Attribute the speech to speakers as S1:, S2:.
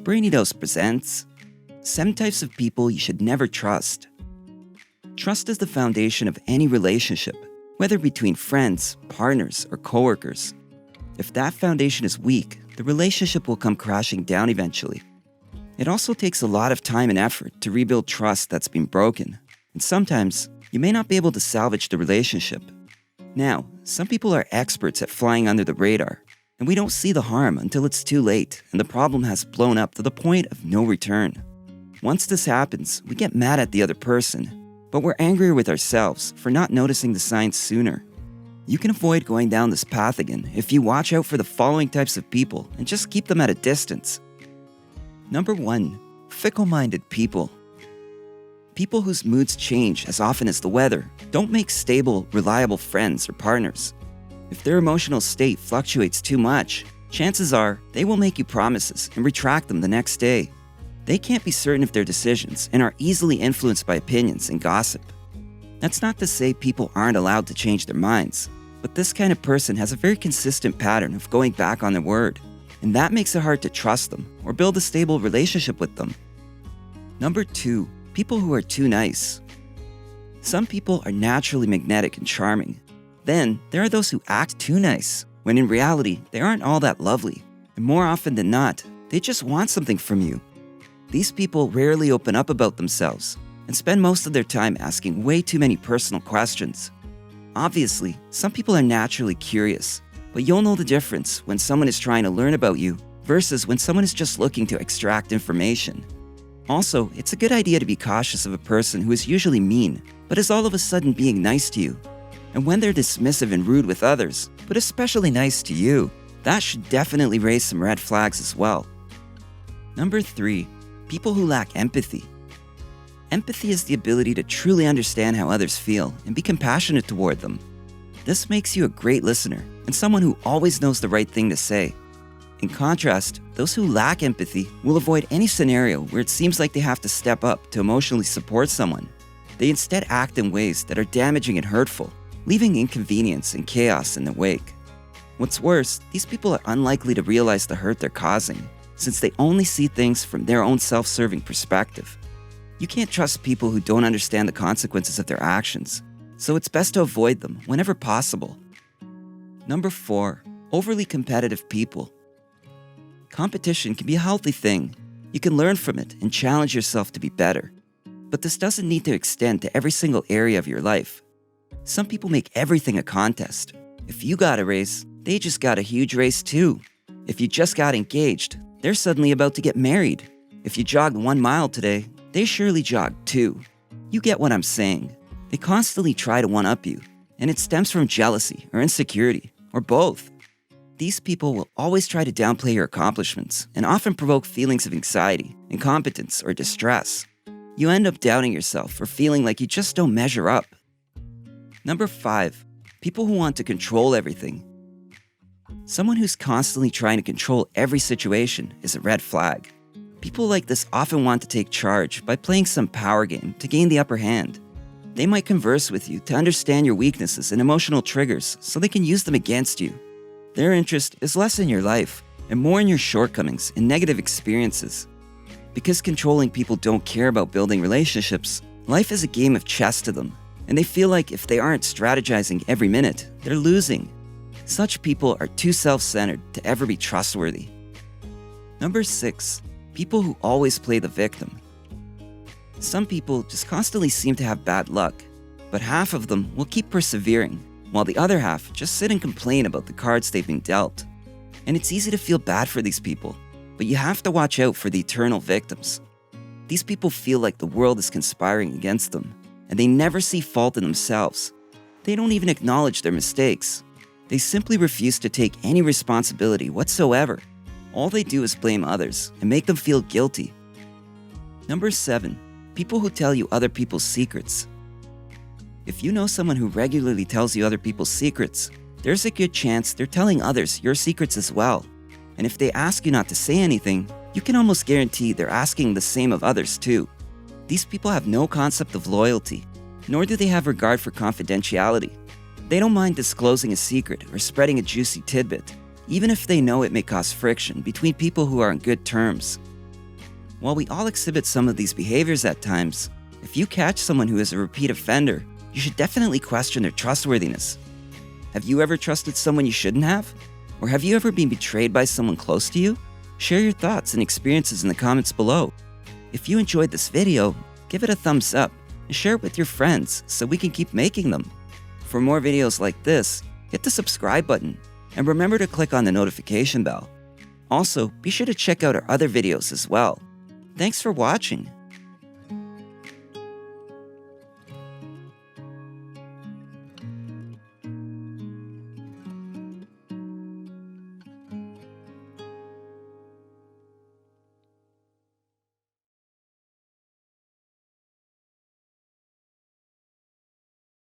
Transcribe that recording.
S1: Brainy Dose presents 7 types of people you should never trust. Trust is the foundation of any relationship, whether between friends, partners, or coworkers. If that foundation is weak, the relationship will come crashing down eventually. It also takes a lot of time and effort to rebuild trust that's been broken, and sometimes you may not be able to salvage the relationship. Now, some people are experts at flying under the radar, and we don't see the harm until it's too late and the problem has blown up to the point of no return. Once this happens, we get mad at the other person, but we're angrier with ourselves for not noticing the signs sooner. You can avoid going down this path again if you watch out for the following types of people and just keep them at a distance. Number 1. Fickle-minded people. People whose moods change as often as the weather don't make stable, reliable friends or partners. If their emotional state fluctuates too much, chances are they will make you promises and retract them the next day. They can't be certain of their decisions and are easily influenced by opinions and gossip. That's not to say people aren't allowed to change their minds, but this kind of person has a very consistent pattern of going back on their word, and that makes it hard to trust them or build a stable relationship with them. Number 2. People who are too nice. Some people are naturally magnetic and charming. Then, there are those who act too nice, when in reality, they aren't all that lovely. And more often than not, they just want something from you. These people rarely open up about themselves and spend most of their time asking way too many personal questions. Obviously, some people are naturally curious, but you'll know the difference when someone is trying to learn about you versus when someone is just looking to extract information. Also, it's a good idea to be cautious of a person who is usually mean, but is all of a sudden being nice to you. And when they're dismissive and rude with others, but especially nice to you, that should definitely raise some red flags as well. Number 3. People who lack empathy. Empathy is the ability to truly understand how others feel and be compassionate toward them. This makes you a great listener and someone who always knows the right thing to say. In contrast, those who lack empathy will avoid any scenario where it seems like they have to step up to emotionally support someone. They instead act in ways that are damaging and hurtful, leaving inconvenience and chaos in their wake. What's worse, these people are unlikely to realize the hurt they're causing, since they only see things from their own self-serving perspective. You can't trust people who don't understand the consequences of their actions, so it's best to avoid them whenever possible. Number 4. Overly competitive people. Competition can be a healthy thing. You can learn from it and challenge yourself to be better. But this doesn't need to extend to every single area of your life. Some people make everything a contest. If you got a raise, they just got a huge race too. If you just got engaged, they're suddenly about to get married. If you jogged 1 mile today, they surely jogged 2. You get what I'm saying. They constantly try to one-up you, and it stems from jealousy or insecurity, or both. These people will always try to downplay your accomplishments and often provoke feelings of anxiety, incompetence, or distress. You end up doubting yourself or feeling like you just don't measure up. Number 5. People who want to control everything. Someone who's constantly trying to control every situation is a red flag. People like this often want to take charge by playing some power game to gain the upper hand. They might converse with you to understand your weaknesses and emotional triggers so they can use them against you. Their interest is less in your life and more in your shortcomings and negative experiences. Because controlling people don't care about building relationships, life is a game of chess to them, and they feel like if they aren't strategizing every minute, they're losing. Such people are too self-centered to ever be trustworthy. Number 6. People who always play the victim. Some people just constantly seem to have bad luck, but half of them will keep persevering, while the other half just sit and complain about the cards they've been dealt. And it's easy to feel bad for these people, but you have to watch out for the eternal victims. These people feel like the world is conspiring against them, and they never see fault in themselves. They don't even acknowledge their mistakes. They simply refuse to take any responsibility whatsoever. All they do is blame others and make them feel guilty. Number 7. People who tell you other people's secrets. If you know someone who regularly tells you other people's secrets, there's a good chance they're telling others your secrets as well. And if they ask you not to say anything, you can almost guarantee they're asking the same of others too. These people have no concept of loyalty, nor do they have regard for confidentiality. They don't mind disclosing a secret or spreading a juicy tidbit, even if they know it may cause friction between people who are on good terms. While we all exhibit some of these behaviors at times, if you catch someone who is a repeat offender, you should definitely question their trustworthiness. Have you ever trusted someone you shouldn't have? Or have you ever been betrayed by someone close to you? Share your thoughts and experiences in the comments below. If you enjoyed this video, give it a thumbs up and share it with your friends so we can keep making them. For more videos like this, hit the subscribe button and remember to click on the notification bell. Also, be sure to check out our other videos as well. Thanks for watching.